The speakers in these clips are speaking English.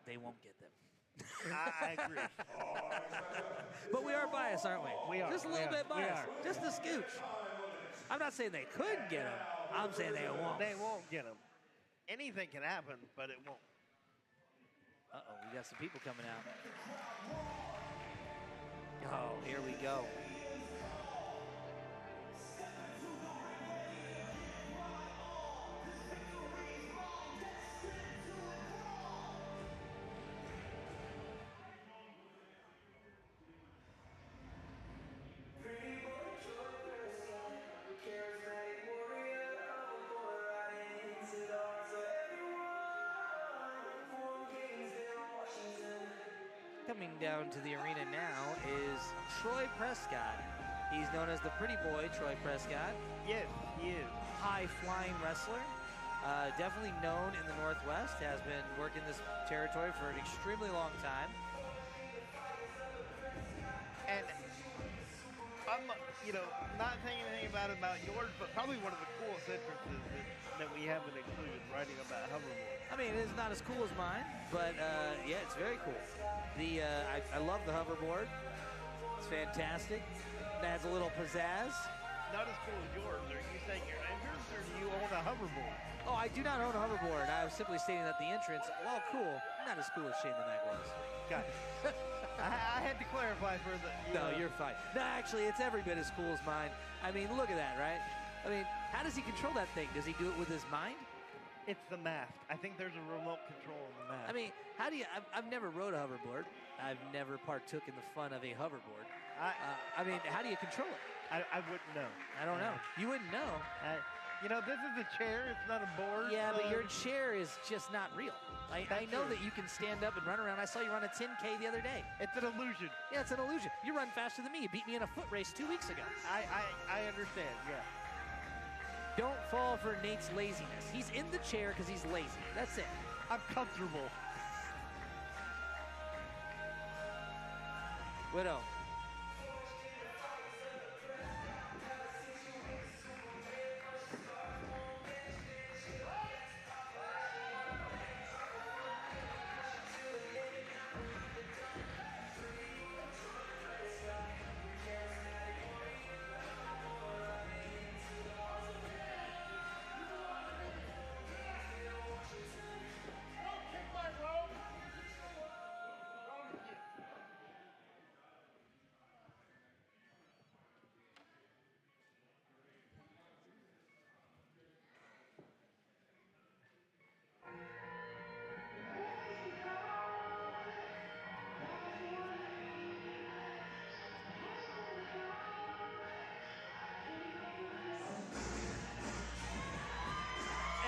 they won't get them. I agree. But we are biased, aren't we? We are. Just a little bit biased. Just a scooch. I'm not saying they couldn't get them. I'm saying they won't. They won't get them. Anything can happen, but it won't. Uh-oh, we got some people coming out. Oh, here we go. Coming down to the arena now is Troy Prescot. He's known as the pretty boy, Troy Prescott. Yes, he is. High-flying wrestler. Definitely known in the Northwest. Has been working this territory for an extremely long time. And I'm, not saying anything about yours, but probably one of the coolest entrances that we haven't included writing about hoverboard. I mean, it's not as cool as mine, but yeah, it's very cool. I love the hoverboard. It's fantastic. It adds a little pizzazz. Not as cool as yours. Are you saying your entrance, or do you own a hoverboard? Oh, I do not own a hoverboard. I was simply stating that the entrance, while cool, not as cool as Shane the Mac was. Got it. I had to clarify for the... No, you're fine. No, actually, it's every bit as cool as mine. I mean, look at that, right? I mean, how does he control that thing? Does he do it with his mind? It's the mast. I think there's a remote control in the mast. I mean, how do you... I've never rode a hoverboard. I've never partook in the fun of a hoverboard. I mean, how do you control it? I wouldn't know. I don't know. You wouldn't know. This is a chair. It's not a board. Yeah, but your chair is just not real. I know that you can stand up and run around. I saw you run a 10K the other day. It's an illusion. Yeah, it's an illusion. You run faster than me. You beat me in a foot race 2 weeks ago. I understand, yeah. Don't fall for Nate's laziness. He's in the chair because he's lazy. That's it. I'm comfortable. Widow.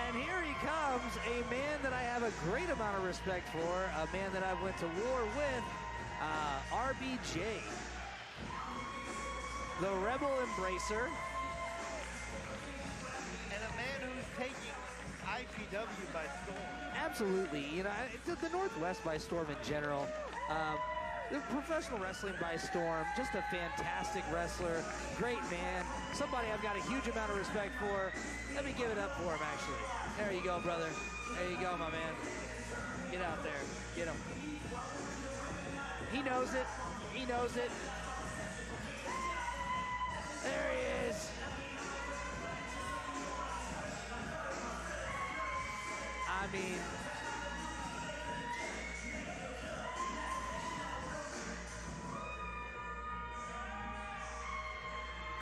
And here he comes, a man that I have a great amount of respect for, a man that I went to war with, RBJ, the Rebel Embracer. And a man who's taking IPW by storm. Absolutely. The Northwest by storm in general. The professional wrestling by storm. Just a fantastic wrestler. Great man. Somebody I've got a huge amount of respect for. Let me give it up for him, actually. There you go, brother. There you go, my man. Get out there. Get him. He knows it. He knows it. There he is. I mean,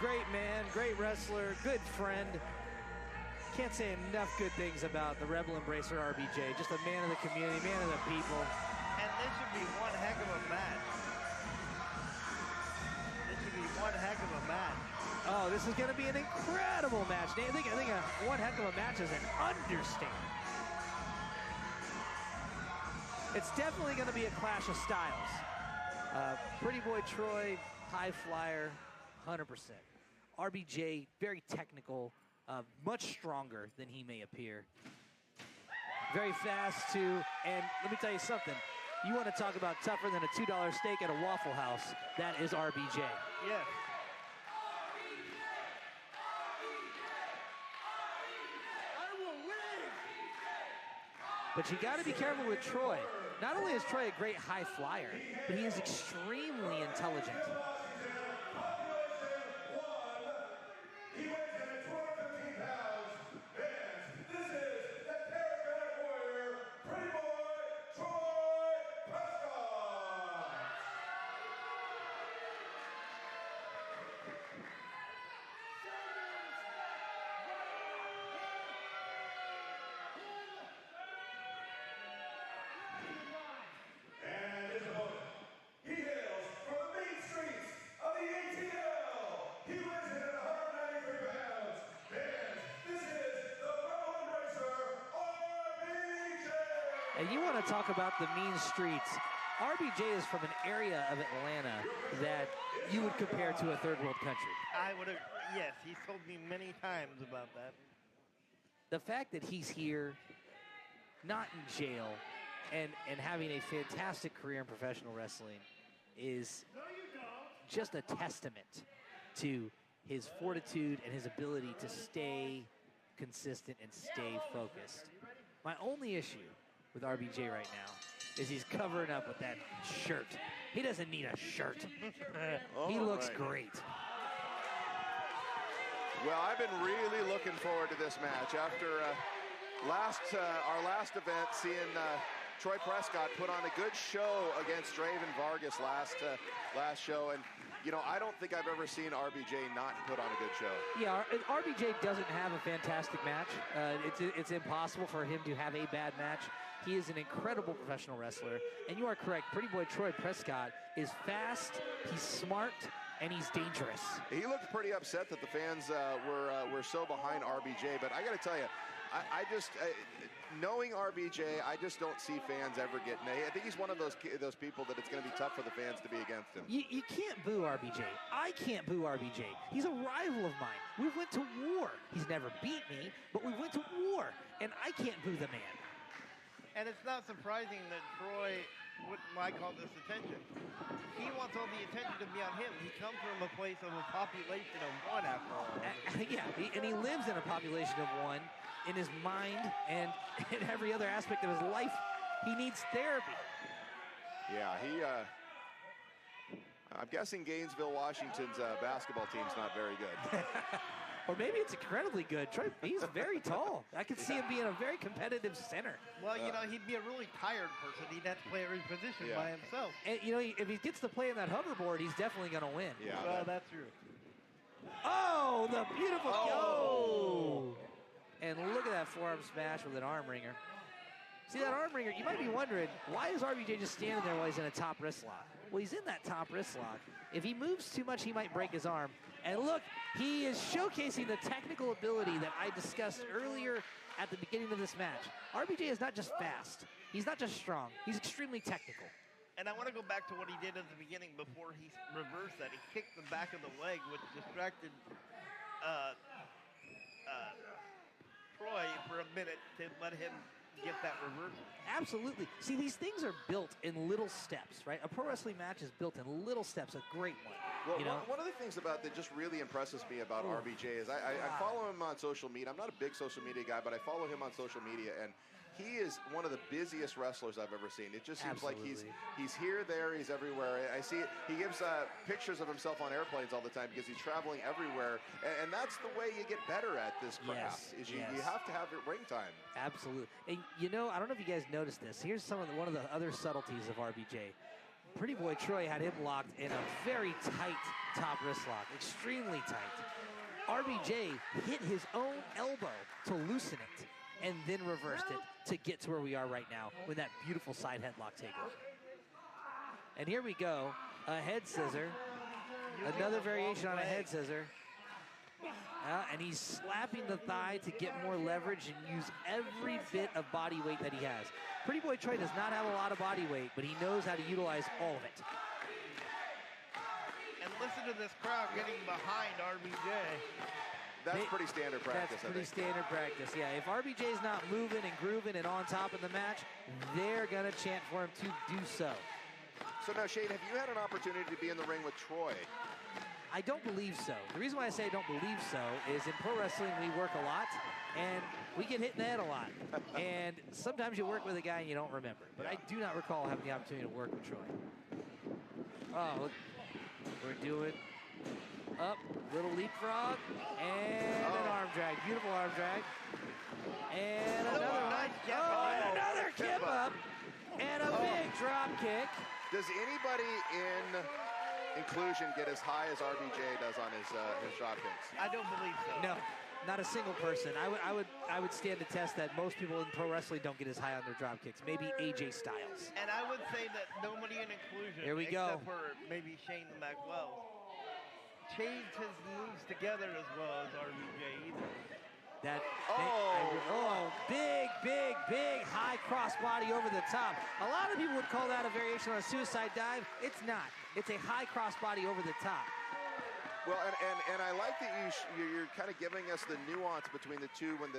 great man, great wrestler, good friend. Can't say enough good things about the Rebel Embracer RBJ. Just a man of the community, man of the people. And this should be one heck of a match. This should be one heck of a match. Oh, this is going to be an incredible match. I think one heck of a match is an understatement. It's definitely going to be a clash of styles. Pretty Boy Troy, high flyer, 100%. RBJ, very technical, much stronger than he may appear. Very fast, too. And let me tell you something. You want to talk about tougher than a $2 steak at a Waffle House. That is RBJ. Yes. But you got to be careful with Troy. Not only is Troy a great high flyer, but he is extremely intelligent. And you want to talk about the mean streets. RBJ is from an area of Atlanta that you would compare to a third world country. I would have, yes, he's told me many times about that. The fact that he's here, not in jail, and having a fantastic career in professional wrestling is just a testament to his fortitude and his ability to stay consistent and stay focused. My only issue with RBJ right now is he's covering up with that shirt. He doesn't need a shirt. He looks great. Well, I've been really looking forward to this match. After our last event, seeing Troy Prescot put on a good show against Draven Vargas last show, and you know, I don't think I've ever seen RBJ not put on a good show. Yeah, RBJ doesn't have a fantastic match. It's impossible for him to have a bad match. He is an incredible professional wrestler, and you are correct. Pretty boy Troy Prescot is fast, he's smart, and he's dangerous. He looked pretty upset that the fans were so behind RBJ, but I got to tell you, I just knowing RBJ, I just don't see fans ever getting. I think he's one of those people that it's going to be tough for the fans to be against him. You can't boo RBJ. I can't boo RBJ. He's a rival of mine. We went to war. He's never beat me, but we went to war, and I can't boo the man. And it's not surprising that Troy wouldn't like all this attention. He wants all the attention to be on him. He comes from a place of a population of one, after all. Yeah, and he lives in a population of one in his mind and in every other aspect of his life. He needs therapy. Yeah, I'm guessing Gainesville, Washington's basketball team's not very good. Or maybe it's incredibly good. Troy, he's very tall. I could see him being a very competitive center. Well, you know, he'd be a really tired person. He'd have to play every position by himself. And, you know, if he gets to play in that hoverboard, he's definitely going to win. Yeah. Well, that's true. Oh, the beautiful go! And look at that forearm smash with an arm wringer. See that arm wringer? You might be wondering, why is RBJ just standing there while he's in a top wrist lock? Well, he's in that top wrist lock. If he moves too much, he might break his arm. And look, he is showcasing the technical ability that I discussed earlier at the beginning of this match. RBJ is not just fast. He's not just strong. He's extremely technical. And I want to go back to what he did at the beginning before he reversed that. He kicked the back of the leg, which distracted Troy for a minute to let him get that reversal. Absolutely. See, these things are built in little steps, right? A pro wrestling match is built in little steps, a great one. Well, you know? one of the things about that just really impresses me about RBJ is I follow him on social media. I'm not a big social media guy, but I follow him on social media, and he is one of the busiest wrestlers I've ever seen. It just seems like he's here, there, he's everywhere. I see it. He gives pictures of himself on airplanes all the time because he's traveling everywhere, and that's the way you get better at this craft. You have to have it ring time. Absolutely. And you know, I don't know if you guys noticed this. Here's one of the other subtleties of RBJ. Pretty boy Troy had him locked in a very tight top wrist lock, extremely tight. RBJ hit his own elbow to loosen it and then reversed it to get to where we are right now with that beautiful side headlock takeover. And here we go, a head scissor, another variation on a head scissor. And he's slapping the thigh to get more leverage and use every bit of body weight that he has. Pretty boy Troy does not have a lot of body weight, but he knows how to utilize all of it. And listen to this crowd getting behind RBJ. That's pretty standard practice. That's pretty standard practice, yeah. If RBJ's not moving and grooving and on top of the match, they're going to chant for him to do so. So now, Shane, have you had an opportunity to be in the ring with Troy? I don't believe so. The reason why I say I don't believe so is in pro wrestling we work a lot, And we get hit in the head a lot. And sometimes you work with a guy and you don't remember. But I do not recall having the opportunity to work with Troy. Oh, look. We're doing up, little leapfrog, and an arm drag. Beautiful arm drag. And another one. And another kip up. And a big drop kick. Does anybody in inclusion get as high as RBJ does on his drop kicks? I don't believe so. No, not a single person. I would stand to test that most people in pro wrestling don't get as high on their drop kicks. Maybe AJ Styles. And I would say that nobody in inclusion, Here we except go. for maybe Shane Maxwell, changed his moves together as well as RBJ either. That big high crossbody over the top. A lot of people would call that a variation on a suicide dive. It's not. It's a high crossbody over the top. Well, and I like that you're kind of giving us the nuance between the two. When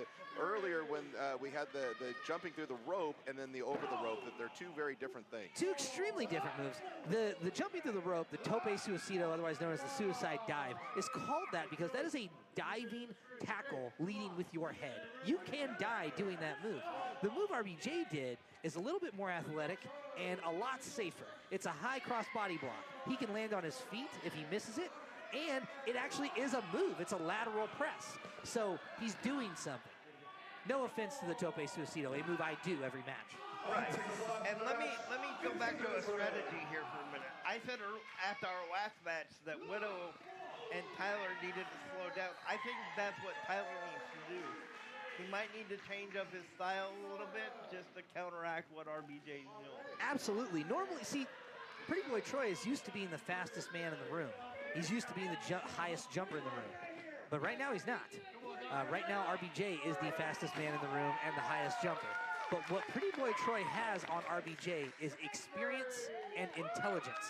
we had the jumping through the rope and then the over the rope, that they're two very different things. Two extremely different moves. The jumping through the rope, the tope suicida, otherwise known as the suicide dive, is called that because that is a diving tackle leading with your head. You can die doing that move. The move RBJ did is a little bit more athletic and a lot safer. It's a high crossbody block. He can land on his feet if he misses it, and it actually is a move. It's a lateral press. So he's doing something. No offense to the tope suicido, a move I do every match. Right. And let me go back to a strategy here for a minute. I said after our last match that Widow and Tyler needed to slow down. I think that's what Tyler needs to do. He might need to change up his style a little bit just to counteract what RBJ is doing. Absolutely. Normally, see, Pretty Boy Troy is used to being the fastest man in the room. He's used to being the highest jumper in the room. But right now, he's not. Right now, RBJ is the fastest man in the room and the highest jumper. But what Pretty Boy Troy has on RBJ is experience and intelligence.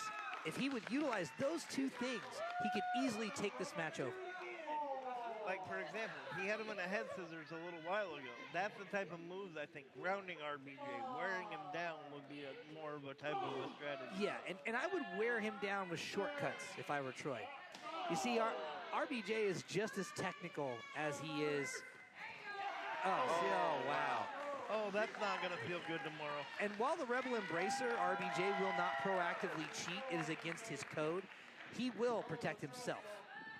If he would utilize those two things, he could easily take this match over. Like, for example, he had him in a head scissors a little while ago. That's the type of moves, I think, grounding RBJ, wearing him down would be more of a type of a strategy. Yeah, and I would wear him down with shortcuts if I were Troy. You see, RBJ is just as technical as he is. Oh, wow. Oh, that's not going to feel good tomorrow. And while the Rebel Embracer, RBJ, will not proactively cheat, it is against his code, he will protect himself.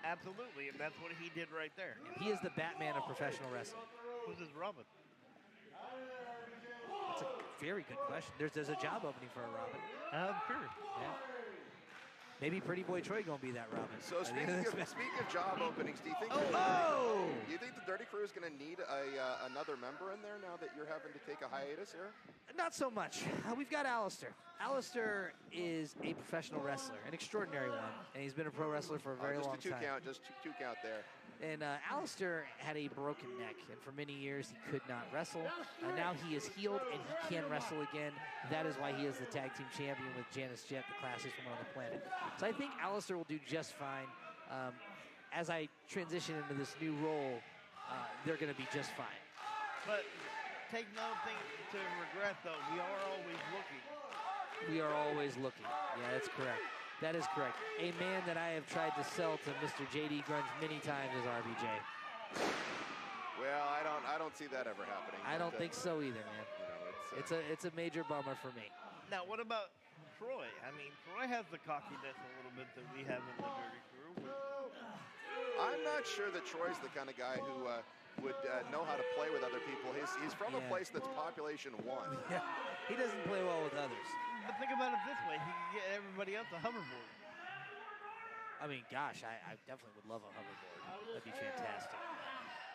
Absolutely, and that's what he did right there. He is the Batman of professional wrestling. Who's his Robin? That's a very good question. There's a job opening for a Robin. Sure. Yeah. Maybe Pretty Boy Troy gonna be that Robin. So speaking of job openings, do you think do you think the Dirty Crew is going to need another member in there now that you're having to take a hiatus here? Not so much. We've got Alistair. Alistair is a professional wrestler, an extraordinary one, and he's been a pro wrestler for a very long time. Just two count there. And Alistair had a broken neck, and for many years he could not wrestle. Now he is healed, and he can wrestle again. That is why he is the tag team champion with Janice Jett, the classiest woman on the planet. So I think Alistair will do just fine. As I transition into this new role, they're going to be just fine. But take nothing to regret, though. We are always looking. We are always looking. Yeah, that's correct. That is correct. A man that I have tried to sell to Mr. J.D. Grunge many times is RBJ. Well, I don't see that ever happening. I don't think so either, man. You know, It's a major bummer for me. Now, what about Troy? I mean, Troy has the cockiness a little bit that we have in the Dirty Crew. I'm not sure that Troy's the kind of guy who would know how to play with other people. He's from a place that's population 1. Yeah, he doesn't play well with others. But think about it this way. He can get everybody else a hoverboard. I mean, gosh, I definitely would love a hoverboard. That'd be fantastic.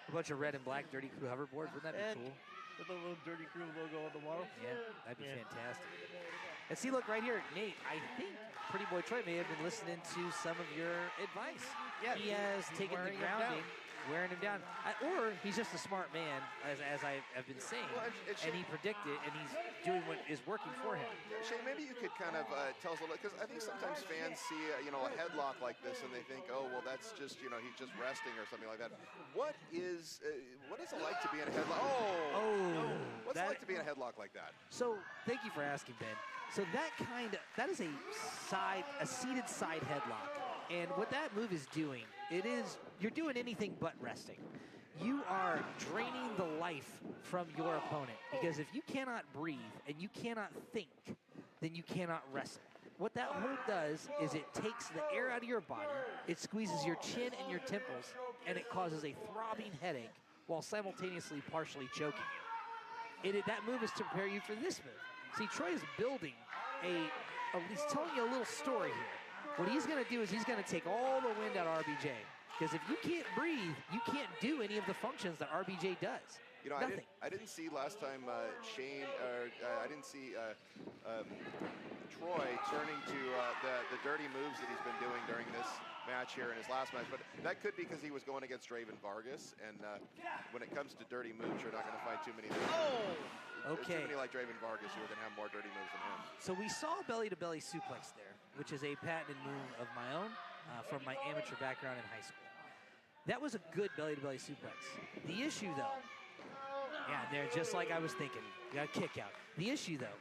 A bunch of red and black Dirty Crew hoverboards. Wouldn't that be cool? With the little Dirty Crew logo on the bottom. Yeah, that'd be fantastic. And see, look, right here, Nate, I think Pretty Boy Troy may have been listening to some of your advice. Yeah, he has taken the grounding, wearing him down. Or he's just a smart man, as I have been saying, and he predicted, and he's doing what is working for him. Shane, maybe you could kind of tell us a little, because I think sometimes fans see a headlock like this, and they think, oh, well, that's just, he's just resting or something like that. What is it like to be in a headlock? What's it like to be in a headlock like that? So, thank you for asking, Ben. So that is a seated side headlock. And what that move is doing, you're doing anything but resting. you are draining the life from your opponent. Because if you cannot breathe and you cannot think, then you cannot wrestle. What that hold does is it takes the air out of your body, it squeezes your chin and your temples, and it causes a throbbing headache while simultaneously partially choking you. That move is to prepare you for this move. See, Troy is building he's telling you a little story here. What he's going to do is he's going to take all the wind out of RBJ. Because if you can't breathe, you can't do any of the functions that RBJ does. You know, Nothing. I didn't see last time Shane, I didn't see Troy turning to the dirty moves that he's been doing during this match here in his last match, but that could be because he was going against Draven Vargas, and when it comes to dirty moves, you're not going to find too many. Okay. Too many like Draven Vargas who are going to have more dirty moves than him. So we saw belly-to-belly suplex there, which is a patented move of my own from my amateur background in high school. That was a good belly-to-belly suplex. The issue, though, there, just like I was thinking, you got a kick out. The issue, though,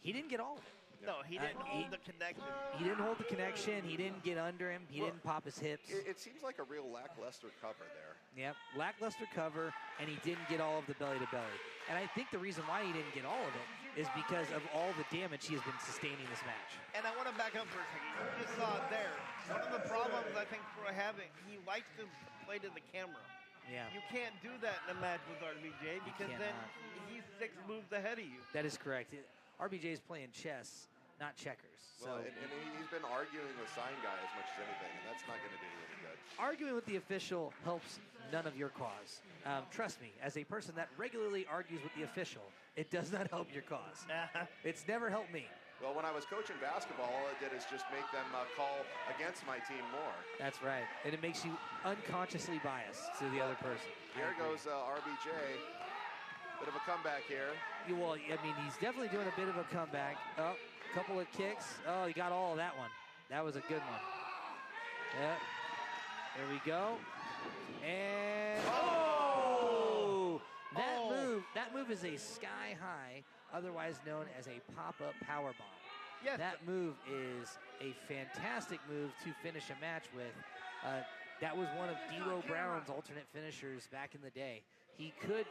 he didn't get all of it. No, he didn't hold the connection. He didn't hold the connection. He didn't get under him. He didn't pop his hips. It seems like a real lackluster cover there. Yep, lackluster cover, and he didn't get all of the belly-to-belly. And I think the reason why he didn't get all of it is because of all the damage he has been sustaining this match. And I want to back up for a second. You just saw it there. One of the problems I think Troy having, he likes to play to the camera. Yeah. You can't do that in a match with RBJ because then he's 6 moves ahead of you. That is correct. RBJ is playing chess, not checkers. Well, and he's been arguing with Sign Guy as much as anything, and that's not going to do any good. Arguing with the official helps none of your cause. Trust me, as a person that regularly argues with the official, it does not help your cause. It's never helped me. Well, when I was coaching basketball, all it did is just make them call against my team more. That's right. And it makes you unconsciously biased to the other person. Here goes RBJ. Bit of a comeback here. Well, I mean, he's definitely doing a bit of a comeback. Oh, couple of kicks. Oh, he got all of that one. That was a good one. Yeah. There we go. And that move is a sky high, otherwise known as a pop-up power bomb. Yes. That move is a fantastic move to finish a match with. That was one of D-Row Brown's alternate finishers back in the day. He could,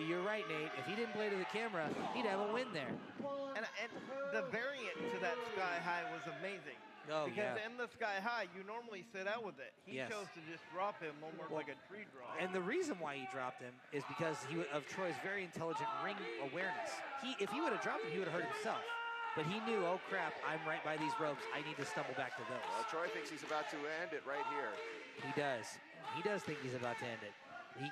you're right, Nate, if he didn't play to the camera, he'd have a win there. And the variant to that sky high was amazing. Oh, because in the sky high, you normally sit out with it. He chose to just drop him almost like a tree drop. And the reason why he dropped him is because of Troy's very intelligent ring awareness. If he would have dropped him, he would have hurt himself. But he knew, oh crap, I'm right by these ropes. I need to stumble back to those. Well, Troy thinks he's about to end it right here. He does. He does think he's about to end it. He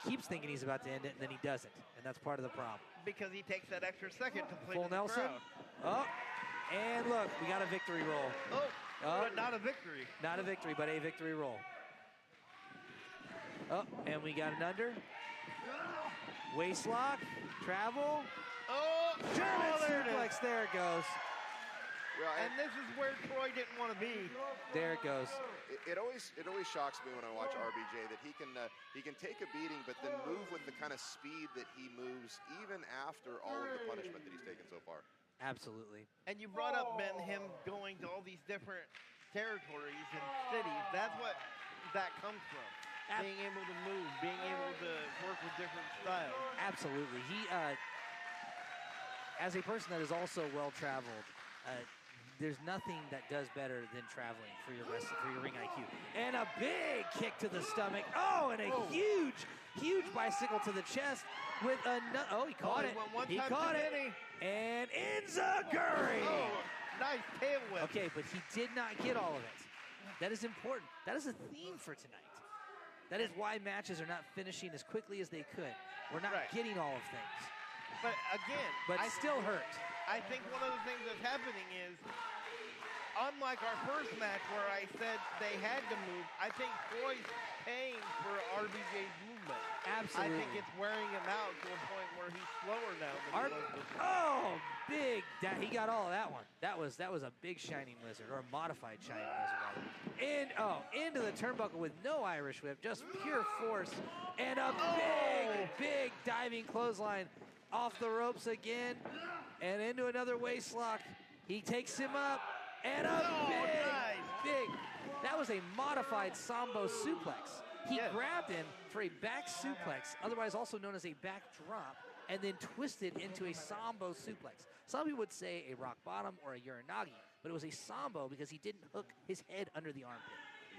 keeps thinking he's about to end it, and then he doesn't. And that's part of the problem. Because he takes that extra second to play Full to the Nelson. crowd. Oh, and look, we got a victory roll. But not a victory. Not a victory, but a victory roll. Oh, and we got an under. Waist lock, travel. German suplex, there it goes. Well, and this is where Troy didn't want to be. There it goes. It always shocks me when I watch RBJ that he can take a beating, but then move with the kind of speed that he moves, even after all of the punishment that he's taken so far. Absolutely. And you brought up, Ben, him going to all these different territories and cities. That's what that comes from. Being able to move, being able to work with different styles. Absolutely. He, as a person that is also well-traveled, there's nothing that does better than traveling for your ring IQ. And a big kick to the stomach. Oh, and a huge bicycle to the chest with another. Oh, he caught it. He caught it. And Enziguri. Oh, nice tail whip. Okay, but he did not get all of it. That is important. That is a theme for tonight. That is why matches are not finishing as quickly as they could. We're not getting all of things. But again, I still hurt. I think one of the things that's happening is, unlike our first match where I said they had to move, I think Troy's paying for RBJ's movement. Absolutely. I think it's wearing him out to a point where he's slower now than he was before. Oh, big. He got all of that one. That was a big Shining Lizard, or a modified Shining Lizard, rather. Into the turnbuckle with no Irish whip, just pure force. And a big diving clothesline off the ropes again. And into another waist lock. He takes him up. And a big. That was a modified Sambo suplex. He Yes. grabbed him for a back suplex, otherwise also known as a back drop, and then twisted into a sambo suplex. Some people would say a rock bottom or a uranagi, but it was a sambo because he didn't hook his head under the armpit.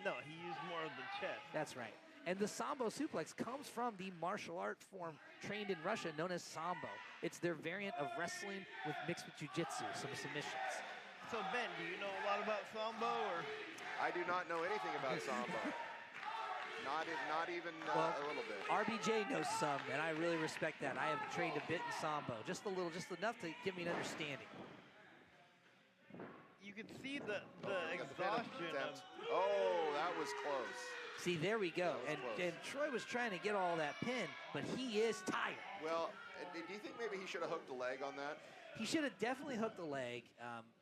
No, he used more of the chest. That's right. And the sambo suplex comes from the martial art form trained in Russia known as sambo. It's their variant of wrestling mixed with jiu-jitsu, some submissions. So, Ben, do you know a lot about sambo, or? I do not know anything about sambo. Not even Well, a little bit. RBJ knows some, and I really respect that. I have trained a bit in sambo, just a little, just enough to give me an understanding. You could see the Got the pin exhaustion attempt. of. Oh, that was close. See, there we go. That was close. And Troy was trying to get all that pin, but he is tired. Well, do you think maybe he should have hooked a leg on that? He should have definitely hooked the leg.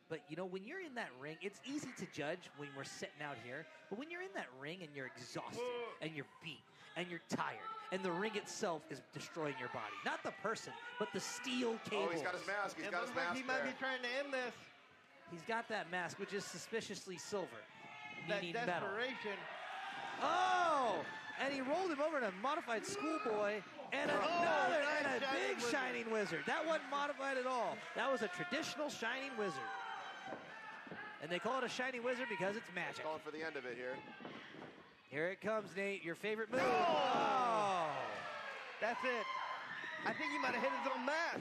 But, you know, when you're in that ring, it's easy to judge when we're sitting out here. But when you're in that ring and you're exhausted and you're beat and you're tired and the ring itself is destroying your body. Not the person, but the steel cable. Oh, he's got his mask. He's It got his looks like mask he might there. be trying to end this. He's got that mask, which is suspiciously silver, That meaning metal. desperation. Oh! And he rolled him over in a modified schoolboy and another and a nice big shining shining wizard. That wasn't modified at all. That was a traditional shining wizard. And they call it a shining wizard because it's magic. Calling for the end of it here. Here it comes, Nate. Your favorite move. Oh! That's it. I think he might have hit his own mask.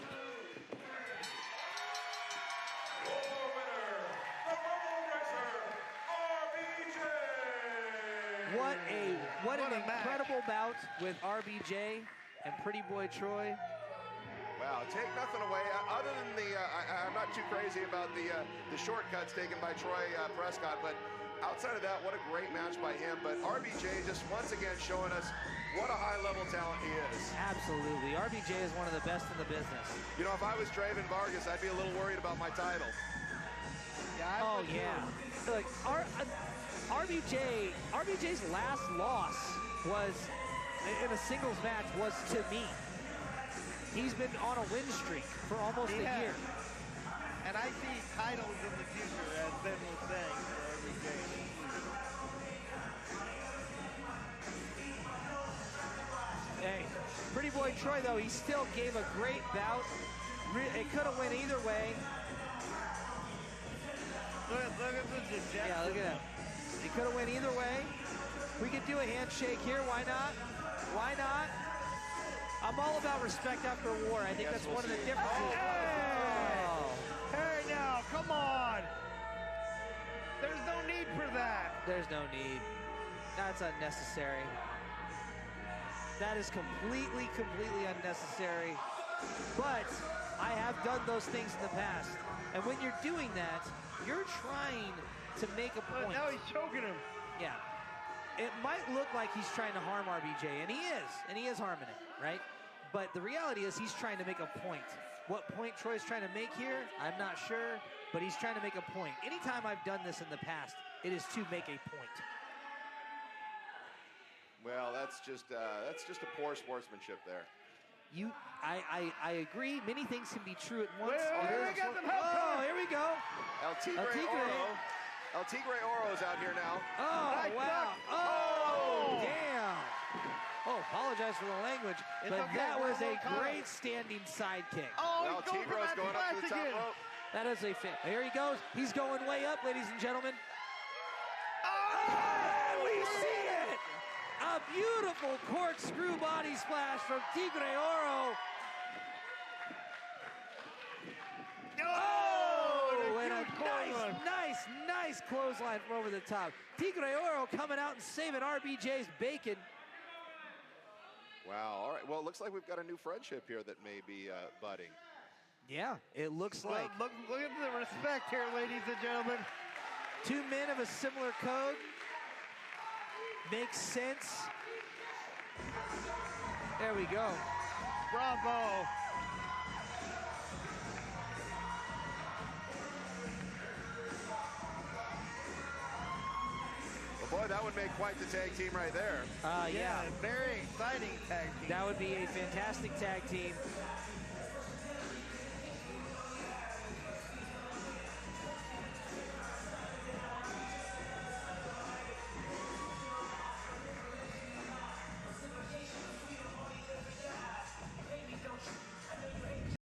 What an What a match. incredible bout with RBJ and Pretty Boy Troy. Wow, take nothing away. Other than I'm not too crazy about the shortcuts taken by Troy Prescott, but outside of that, what a great match by him. But RBJ just once again showing us what a high-level talent he is. Absolutely. RBJ is one of the best in the business. You know, if I was Draven Vargas, I'd be a little worried about my title. Yeah, Oh, yeah. Look, RBJ's last loss was, in a singles match, was to me. He's been on a win streak for almost a year. And I see titles in the future, as Ben was saying, for RBJ. Hey, Pretty Boy Troy, though, he still gave a great bout. It could have went either way. Look at the dejection. Yeah, look at that. It could have went either way. We could do a handshake here. Why not? Why not? I'm all about respect after war. I think Yes, that's we'll one of the see. differences. Oh. Hey now, come on. There's no need for that. There's no need. That's unnecessary. That is completely unnecessary. But I have done those things in the past. And when you're doing that, you're trying to make a But point. now he's choking him. Yeah. It might look like he's trying to harm RBJ, and he is harming him, right? But the reality is he's trying to make a point. What point Troy's trying to make here, I'm not sure, but he's trying to make a point. Anytime I've done this in the past, it is to make a point. Well, that's just a poor sportsmanship there. I agree. Many things can be true at once. Well, It we is- got them help oh, time. here we go. El Tigre Tigre. Oro. El Tigre Oro's out here now. Oh, Nice wow. duck. Oh, Oh. damn. Oh, apologize for the language, It's but okay, that was a we'll call it. great standing sidekick. Oh, Well, he's going for Tigro's that going up to the splash top again. rope. That is a fit. Here he goes. He's going way up, ladies and gentlemen. Oh, And we see it. A beautiful corkscrew body splash from Tigre Oro. Oh, and a nice clothesline from over the top. Tigre Oro coming out and saving RBJ's bacon. Wow. All right. Well, it looks like we've got a new friendship here that may be budding. Yeah, it looks Well, like look at the respect here, ladies and gentlemen. two men of a similar code. Makes sense. There we go. Bravo. Well, boy, that would make quite the tag team right there. Yeah. Very exciting tag team. That would be a fantastic tag team.